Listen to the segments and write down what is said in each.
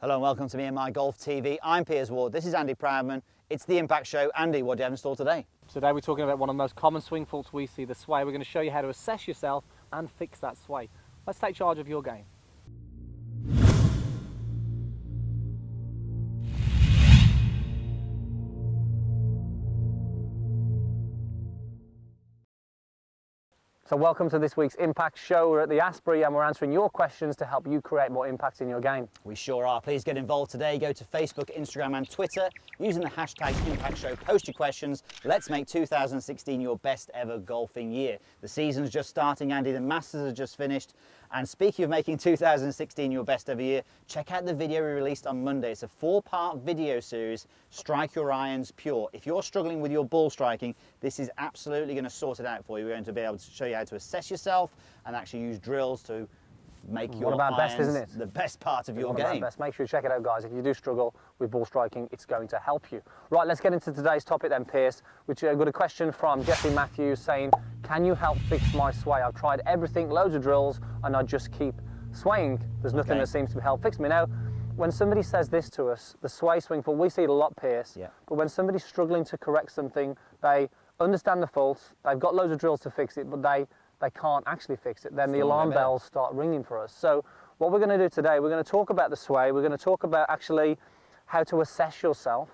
Hello and welcome to Meandmygolf TV. I'm Piers Ward. This is Andy Proudman. It's the Impact Show. Andy, what do you have in store today? Today we're talking about one of the most common swing faults we see, the sway. We're going to show you how to assess yourself and fix that sway. Let's take charge of your game. So welcome to this week's Impact Show. We're at the Asprey and we're answering your questions to help you create more impact in your game. We sure are. Please get involved today. Go to Facebook, Instagram and Twitter using the hashtag Impact Show. Post your questions. Let's make 2016 your best ever golfing year. The season's just starting, Andy. The Masters has just finished. And speaking of making 2016 your best ever year, check out the video we released on Monday. It's a 4-part video series, Strike Your Irons Pure. If you're struggling with your ball striking, this is absolutely going to sort it out for you. We're going to be able to show you how to assess yourself and actually use drills to make your irons best, isn't it? the best part of your game. Best. Make sure you check it out, guys. If you do struggle with ball striking, it's going to help you. Right, let's get into today's topic then, Piers, which I got a question from Jeffrey Matthews saying, can you help fix my sway? I've tried everything, loads of drills, and I just keep swaying. There's nothing that seems to help fix me. Now, when somebody says this to us, the sway swing fault, we see it a lot, Piers, but when somebody's struggling to correct something, they understand the faults, they've got loads of drills to fix it, but they can't actually fix it. Then the alarm bells start ringing for us. So what we're going to do today, we're going to talk about the sway, we're going to talk about actually how to assess yourself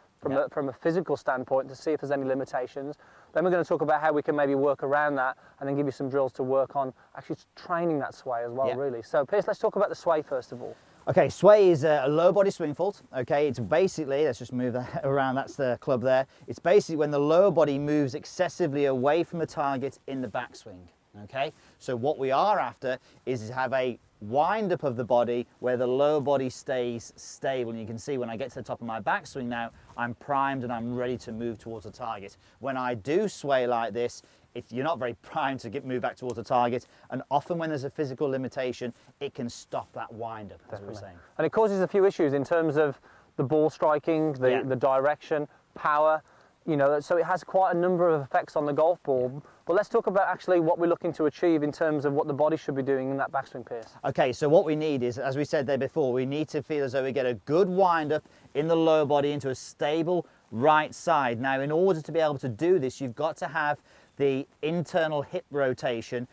from a physical standpoint to see if there's any limitations. Then we're going to talk about how we can maybe work around that and then give you some drills to work on actually training that sway as well, really. So Piers, let's talk about the sway first of all. Okay, sway is a low body swing fault. Okay, it's basically, let's just move that around, that's the club there. It's basically when the lower body moves excessively away from the target in the backswing. Okay, so what we are after is to have a wind up of the body where the lower body stays stable. And you can see when I get to the top of my backswing now, I'm primed and I'm ready to move towards the target. When I do sway like this, you're not very primed to move back towards the target, and often when there's a physical limitation, it can stop that wind up, as we were saying. And it causes a few issues in terms of the ball striking, the direction, power, you know, so it has quite a number of effects on the golf ball. But let's talk about actually what we're looking to achieve in terms of what the body should be doing in that backswing, Piers. Okay, so what we need is, as we said there before, we need to feel as though we get a good wind up in the lower body into a stable right side. Now, in order to be able to do this, you've got to have the internal hip rotation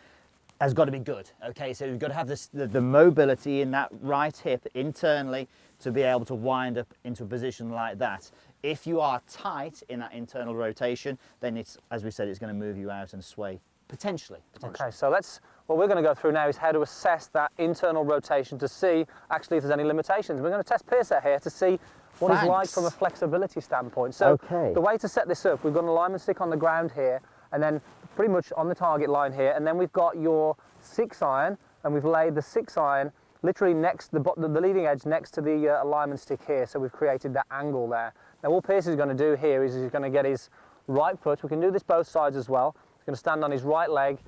has got to be good. Okay, so you've got to have the mobility in that right hip internally to be able to wind up into a position like that. If you are tight in that internal rotation, then it's, as we said, it's going to move you out and sway potentially. Okay, so what we're going to go through now is how to assess that internal rotation to see actually if there's any limitations. We're going to test Piers out here to see what it's like from a flexibility standpoint. So the way to set this up, we've got an alignment stick on the ground here, and then pretty much on the target line here, and then we've got your 6 iron, and we've laid the 6 iron literally next the leading edge next to the alignment stick here, so we've created that angle there. Now all Piers is going to do here is he's going to get his right foot, we can do this both sides as well, he's going to stand on his right leg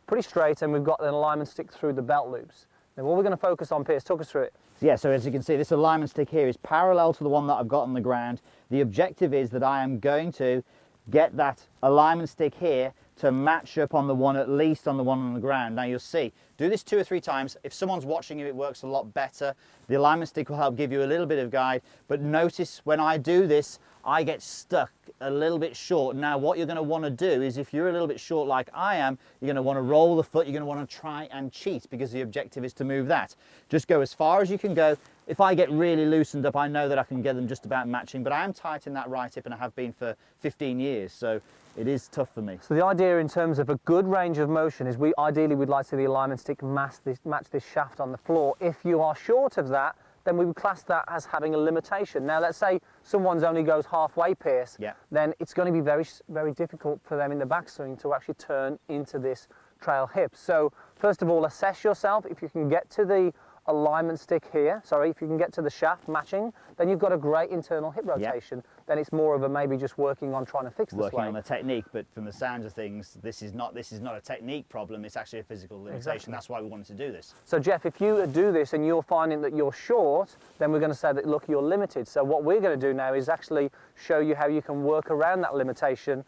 pretty straight, and we've got an alignment stick through the belt loops. Now what we're going to focus on, Piers, talk us through it. Yeah, so as you can see, this alignment stick here is parallel to the one that I've got on the ground. The objective is that I am going to get that alignment stick here to match up on the one, at least on the one on the ground. Now you'll see, do this 2 or 3 times. If someone's watching you, it works a lot better. The alignment stick will help give you a little bit of guide, but notice when I do this, I get stuck a little bit short. Now what you're going to want to do is, if you're a little bit short like I am, you're going to want to roll the foot, you're going to want to try and cheat, because the objective is to move that. Just go as far as you can go. If I get really loosened up, I know that I can get them just about matching, but I am tight in that right hip and I have been for 15 years, so it is tough for me. So the idea in terms of a good range of motion is ideally we'd like to see the alignment stick match this shaft on the floor. If you are short of that, then we would class that as having a limitation. Now let's say someone's only goes halfway, Piers, then it's going to be very, very difficult for them in the backswing to actually turn into this trail hip. So first of all, assess yourself. If you can get to the alignment stick here, if you can get to the shaft matching, then you've got a great internal hip rotation. Then it's more of a maybe just working on trying to fix the sway. Working on the technique, but from the sounds of things, this is not a technique problem, it's actually a physical limitation. That's why we wanted to do this. So Jeff, if you do this and you're finding that you're short, then we're going to say that, look, you're limited. So what we're going to do now is actually show you how you can work around that limitation.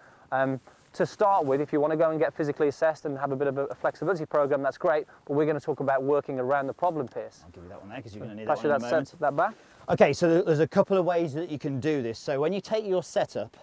To start with, if you want to go and get physically assessed and have a bit of a flexibility program, that's great, but we're going to talk about working around the problem, Piers. I'll give you that one there because you're going to need that one in a moment. That back. Okay, so there's a couple of ways that you can do this. So when you take your setup,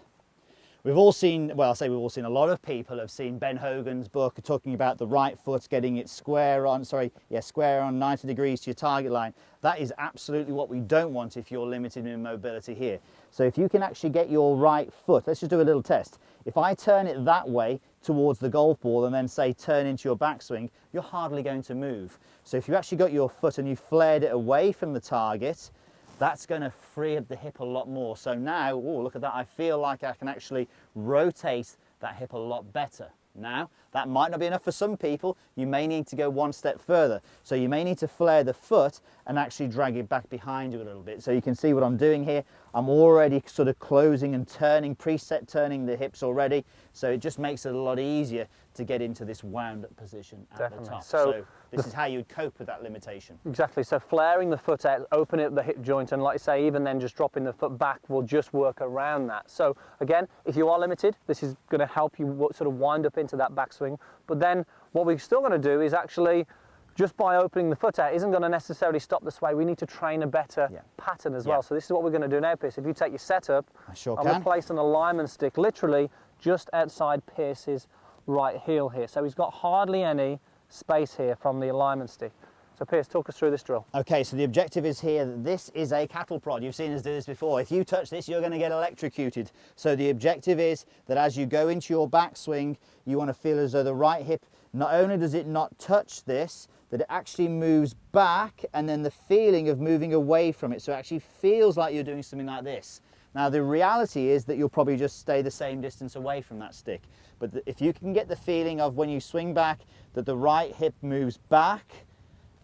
we've all seen, well, I say we've all seen, a lot of people have seen Ben Hogan's book talking about the right foot getting it square on 90 degrees to your target line. That is absolutely what we don't want if you're limited in mobility here. So if you can actually get your right foot, let's just do a little test. If I turn it that way towards the golf ball and then say turn into your backswing, you're hardly going to move. So if you actually got your foot and you flared it away from the target, that's going to free up the hip a lot more. So now, oh, look at that, I feel like I can actually rotate that hip a lot better. Now, that might not be enough for some people. You may need to go one step further. So you may need to flare the foot and actually drag it back behind you a little bit. So you can see what I'm doing here. I'm already sort of closing and turning, preset turning the hips already. So it just makes it a lot easier to get into this wound up position at the top. So this is how you'd cope with that limitation. Exactly, so flaring the foot out, opening up the hip joint, and like I say, even then just dropping the foot back will just work around that. So again, if you are limited, this is going to help you sort of wind up into that backswing. But then what we're still going to do is actually, just by opening the foot out isn't going to necessarily stop the sway. We need to train a better pattern as well. So this is what we're going to do now, Pierce. If you take your setup, I'm going to place an alignment stick literally just outside Pierce's right heel here. So he's got hardly any space here from the alignment stick. So Piers, talk us through this drill. Okay, so the objective is here that this is a cattle prod. You've seen us do this before. If you touch this, you're going to get electrocuted. So the objective is that as you go into your backswing, you want to feel as though the right hip, not only does it not touch this, that it actually moves back, and then the feeling of moving away from it. So it actually feels like you're doing something like this. Now the reality is that you'll probably just stay the same distance away from that stick. But if you can get the feeling of when you swing back that the right hip moves back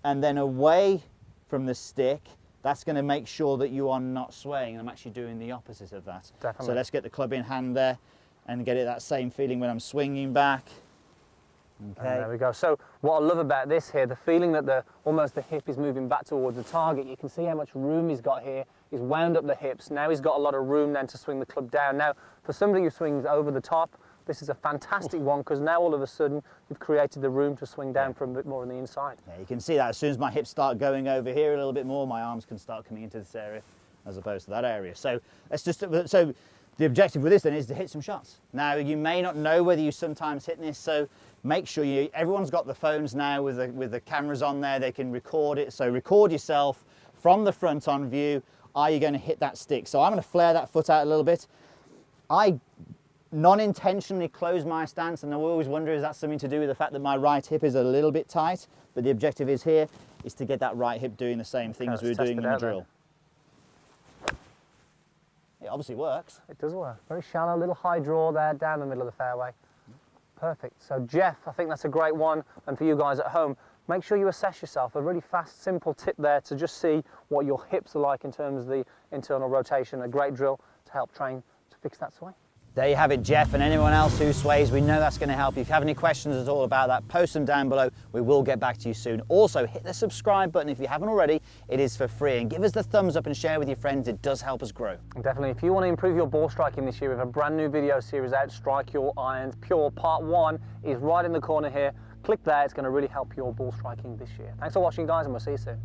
and then away from the stick, that's going to make sure that you are not swaying. And I'm actually doing the opposite of that. Definitely. So let's get the club in hand there and get it that same feeling when I'm swinging back. Okay. And there we go. So what I love about this here, the feeling that almost the hip is moving back towards the target. You can see how much room he's got here. He's wound up the hips. Now he's got a lot of room then to swing the club down. Now, for somebody who swings over the top, this is a fantastic one, because now all of a sudden you've created the room to swing down from a bit more on the inside. Yeah, you can see that as soon as my hips start going over here a little bit more, my arms can start coming into this area as opposed to that area. So let's just, so the objective with this then is to hit some shots. Now you may not know whether you sometimes hit this, so make sure everyone's got the phones now with the cameras on there, they can record it. So record yourself from the front on view. Are you going to hit that stick? So I'm going to flare that foot out a little bit. I non-intentionally close my stance, and I always wonder, is that something to do with the fact that my right hip is a little bit tight? But the objective is here is to get that right hip doing the same thing as we were doing in the drill. It obviously works. It does work. Very shallow, little high draw there down the middle of the fairway. Perfect. So Jeff, I think that's a great one. And for you guys at home, make sure you assess yourself. A really fast, simple tip there to just see what your hips are like in terms of the internal rotation. A great drill to help train to fix that sway. There you have it, Jeff, and anyone else who sways, we know that's going to help you. If you have any questions at all about that, post them down below. We will get back to you soon. Also, hit the subscribe button if you haven't already. It is for free. And give us the thumbs up and share with your friends. It does help us grow. And definitely, if you want to improve your ball striking this year, we have a brand new video series out, Strike Your Irons Pure. Part 1 is right in the corner here. Click there. It's going to really help your ball striking this year. Thanks for watching, guys, and we'll see you soon.